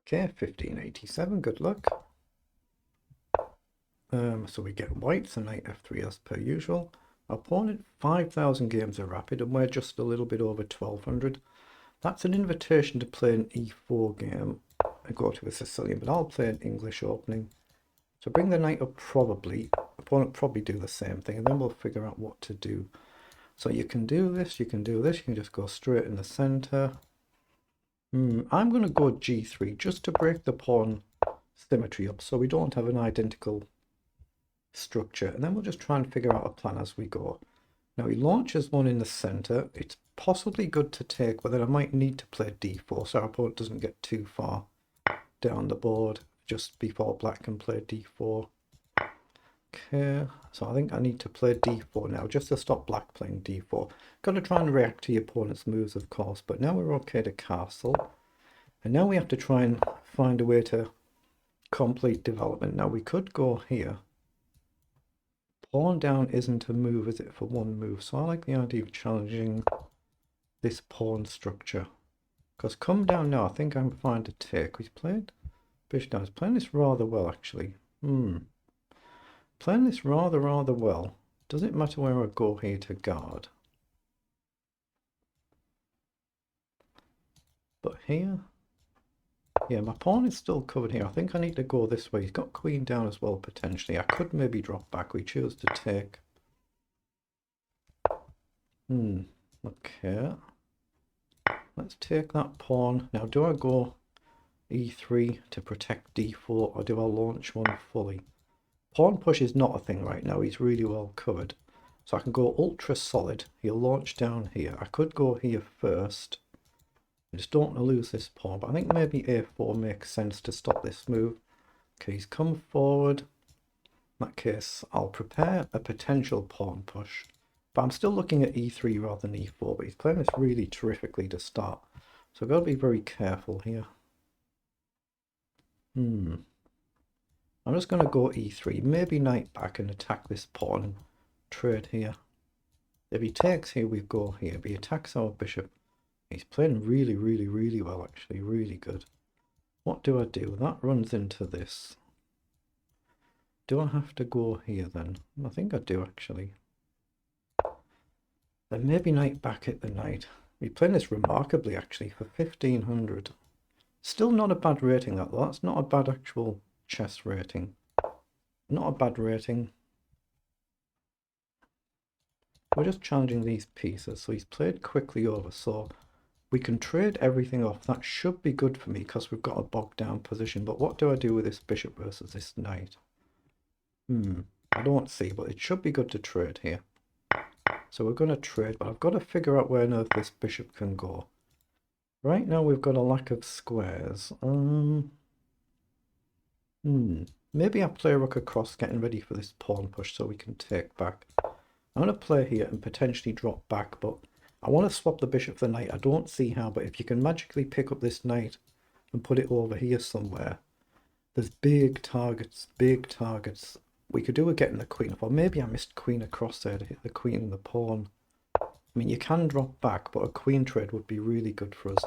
Okay, 1587, good luck. So we get white, so knight f3 as per usual. Our opponent 5,000 games of rapid, and we're just a little bit over 1,200. That's an invitation to play an e4 game and go to a Sicilian, but I'll play an English opening. So bring the knight up probably. Opponent probably do the same thing, and then we'll figure out what to do. So you can do this, you can do this, you can just go straight in the center. I'm going to go g3 just to break the pawn symmetry up so we don't have an identical structure, and then we'll just try and figure out a plan as we go. Now he launches one in the center. It's possibly good to take, but then I might need to play d4 so our opponent doesn't get too far down the board just before black can play d4. Okay, so I think I need to play d4 now just to stop black playing d4. Got to try and react to your opponent's moves, of course, but now we're okay to castle, and now we have to try and find a way to complete development. Now we could go here. Pawn down isn't a move, is it, for one move? So I like the idea of challenging this pawn structure. Because come down now, I think I'm fine to take. He's played bishop down. He's playing this rather well, actually. Playing this rather well. Does it matter where I go here to guard? But here... yeah, my pawn is still covered here. I think I need to go this way. He's got queen down as well, potentially. I could maybe drop back. We choose to take. Okay. Let's take that pawn. Now, do I go e3 to protect d4, or do I launch one fully? Pawn push is not a thing right now. He's really well covered. So I can go ultra solid. He'll launch down here. I could go here first. I just don't want to lose this pawn, but I think maybe a4 makes sense to stop this move. Okay, he's come forward. In that case, I'll prepare a potential pawn push. But I'm still looking at e3 rather than e4, but he's playing this really terrifically to start. So I've got to be very careful here. I'm just going to go e3, maybe knight back and attack this pawn and trade here. If he takes here, we go here. If he attacks our bishop, he's playing really well, actually, really good. What do I do? That runs into this. Do I have to go here then? I think I do, actually. Then maybe knight back at the knight. We're playing this remarkably, actually, for 1500. Still not a bad rating, that though. That's not a bad actual chess rating. Not a bad rating. We're just challenging these pieces, so he's played quickly over, so we can trade everything off. That should be good for me because we've got a bogged down position. But what do I do with this bishop versus this knight? I don't see, but it should be good to trade here. So we're going to trade, but I've got to figure out where on earth this bishop can go. Right now we've got a lack of squares. Maybe I play rook across, getting ready for this pawn push so we can take back. I'm going to play here and potentially drop back, but I want to swap the bishop for the knight. I don't see how, but if you can magically pick up this knight and put it over here somewhere, there's big targets, big targets. We could do with getting the queen up, or maybe I missed queen across there to hit the queen and the pawn. I mean, you can drop back, but a queen trade would be really good for us.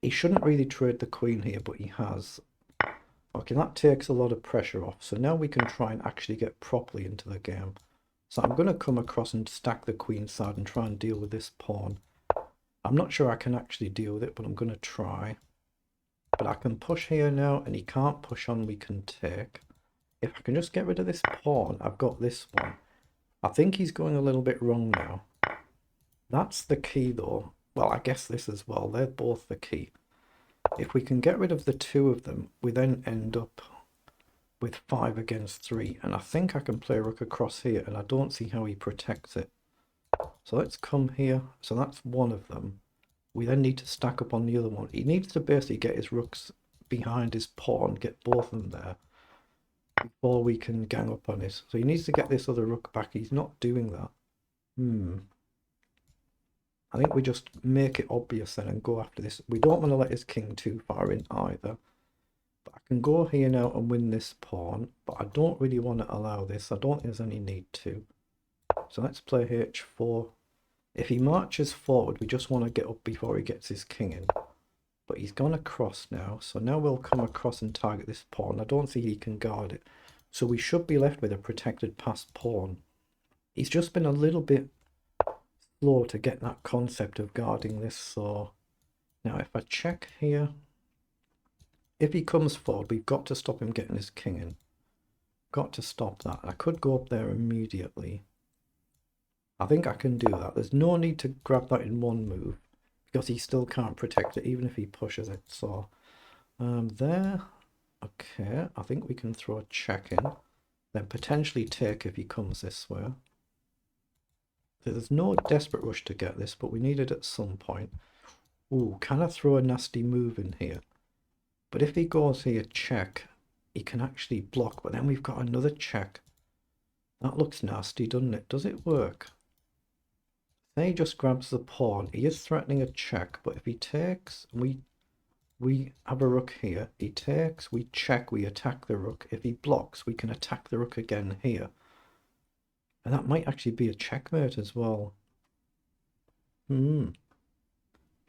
He shouldn't really trade the queen here, but he has. Okay, that takes a lot of pressure off. So now we can try and actually get properly into the game. So I'm going to come across and stack the queen side and try and deal with this pawn. I'm not sure I can actually deal with it, but I'm going to try. But I can push here now, and he can't push on, we can take. If I can just get rid of this pawn, I've got this one. I think he's going a little bit wrong now. That's the key though. Well, I guess this as well. They're both the key. If we can get rid of the two of them, we then end up with 5 against 3. And I think I can play rook across here, and I don't see how he protects it. So let's come here. So that's one of them. We then need to stack up on the other one. He needs to basically get his rooks behind his pawn, get both of them there, before we can gang up on it. So he needs to get this other rook back. He's not doing that. I think we just make it obvious then and go after this. We don't want to let his king too far in either. But I can go here now and win this pawn, but I don't really want to allow this. I don't think there's any need to. So let's play h4. If he marches forward, we just want to get up before he gets his king in. But he's gone across now, so now we'll come across and target this pawn. I don't think he can guard it, so we should be left with a protected passed pawn. He's just been a little bit slow to get that concept of guarding this. So now if I check here, if he comes forward, we've got to stop him getting his king in. Got to stop that. I could go up there immediately. I think I can do that. There's no need to grab that in one move, because he still can't protect it even if he pushes it. So there. Okay, I think we can throw a check in, then potentially take if he comes this way. There's no desperate rush to get this, but we need it at some point. Ooh, can I throw a nasty move in here? But if he goes here check, he can actually block, but then we've got another check. That looks nasty, doesn't it? Does it work? Say he just grabs the pawn. He is threatening a check, but if he takes, we have a rook here. He takes, we check, we attack the rook. If he blocks, we can attack the rook again here. And that might actually be a checkmate as well. It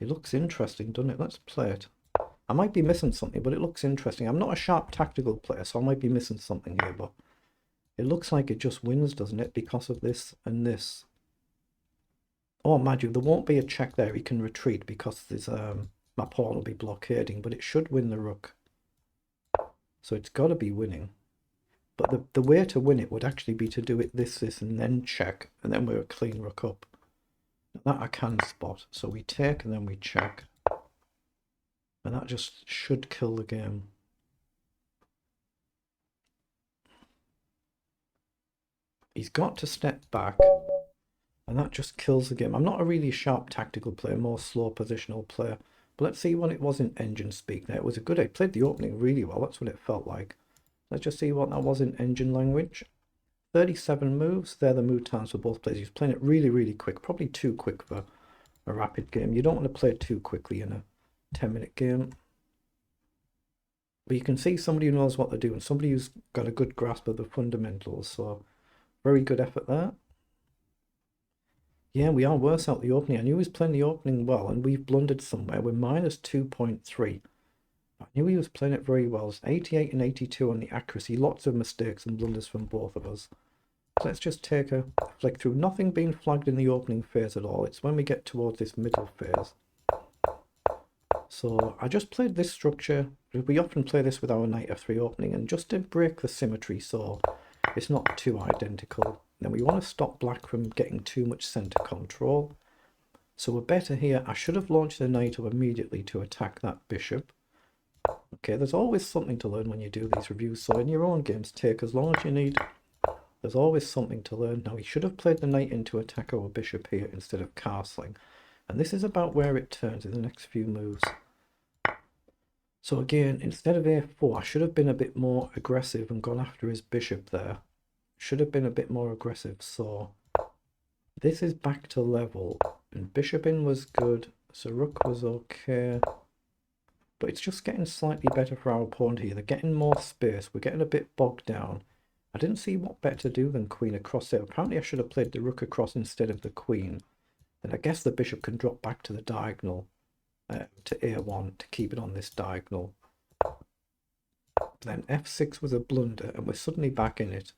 looks interesting, doesn't it? Let's play it. I might be missing something, but it looks interesting. I'm not a sharp tactical player, so I might be missing something here, but it looks like it just wins, doesn't it? Because of this and this. Oh, mind you, there won't be a check there. He can retreat because there's my pawn will be blockading, but it should win the rook. So it's got to be winning. But the way to win it would actually be to do it this, and then check, and then we're a clean rook up. That I can spot. So we take and then we check. And that just should kill the game. He's got to step back. And that just kills the game. I'm not a really sharp tactical player, more slow positional player. But let's see what it was in engine speak. Now, it was a good... I played the opening really well. That's what it felt like. Let's just see what that was in engine language. 37 moves. They're the move times for both players. He's playing it really, really quick. Probably too quick for a rapid game. You don't want to play it too quickly in a 10-minute game. But you can see somebody who knows what they're doing. Somebody who's got a good grasp of the fundamentals. So, very good effort there. Yeah, we are worse out the opening. I knew he was playing the opening well, and we've blundered somewhere. We're minus 2.3. I knew he was playing it very well. It's 88 and 82 on the accuracy. Lots of mistakes and blunders from both of us. So let's just take a flick through. Nothing being flagged in the opening phase at all. It's when we get towards this middle phase. So I just played this structure. We often play this with our knight f3 opening, and just to break the symmetry so it's not too identical. Then we want to stop black from getting too much center control. So we're better here. I should have launched the knight up immediately to attack that bishop. Okay, there's always something to learn when you do these reviews. So in your own games, take as long as you need. There's always something to learn. Now, we should have played the knight in to attack our bishop here instead of castling. And this is about where it turns in the next few moves. So again, instead of a4, I should have been a bit more aggressive and gone after his bishop there. Should have been a bit more aggressive. So this is back to level, and bishop in was good, so rook was okay, but it's just getting slightly better for our opponent here. They're getting more space. We're getting a bit bogged down. I didn't see what better to do than queen across there. Apparently I should have played the rook across instead of the queen, and I guess the bishop can drop back to the diagonal to a1 to keep it on this diagonal. Then f6 was a blunder, and we're suddenly back in it.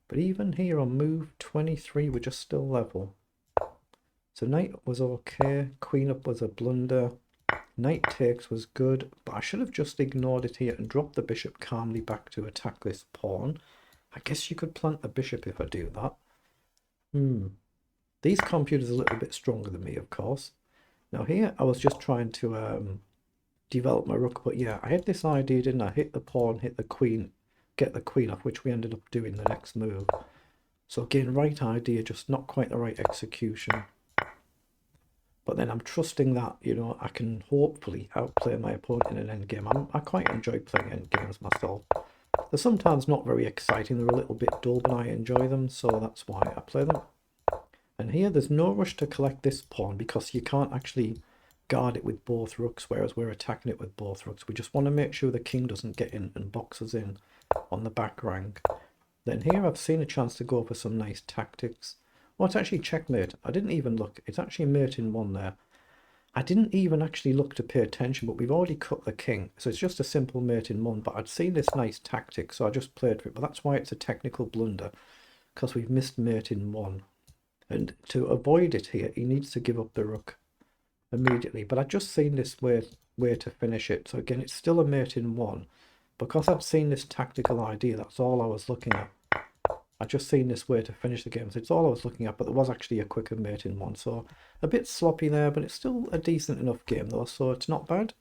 But even here on move 23, we're just still level. So knight was okay, queen up was a blunder, knight takes was good, but I should have just ignored it here and dropped the bishop calmly back to attack this pawn. I guess you could plant the bishop if I do that. These computers are a little bit stronger than me, of course. Now here, I was just trying to develop my rook, but yeah, I had this idea, didn't I? Hit the pawn, hit the queen, get the queen off, which we ended up doing the next move. So again, right idea, just not quite the right execution. But then I'm trusting that, you know, I can hopefully outplay my opponent in an endgame. I quite enjoy playing endgames myself. They're sometimes not very exciting, they're a little bit dull, but I enjoy them, so that's why I play them. And here, there's no rush to collect this pawn because you can't actually guard it with both rooks, whereas we're attacking it with both rooks. We just want to make sure the king doesn't get in and box us in on the back rank. Then here I've seen a chance to go for some nice tactics. Well, it's actually checkmate. I didn't even look. It's actually mate in one there. I didn't even actually look to pay attention, but we've already cut the king. So it's just a simple mate in one, but I'd seen this nice tactic, so I just played for it. But that's why it's a technical blunder, because we've missed mate in one. And to avoid it here, he needs to give up the rook immediately. But I'd just seen this way to finish it. So again, it's still a mate in one. Because I've seen this tactical idea, that's all I was looking at. I just seen this way to finish the game, so it's all I was looking at, but there was actually a quicker mate in one, so a bit sloppy there, but it's still a decent enough game though, so it's not bad.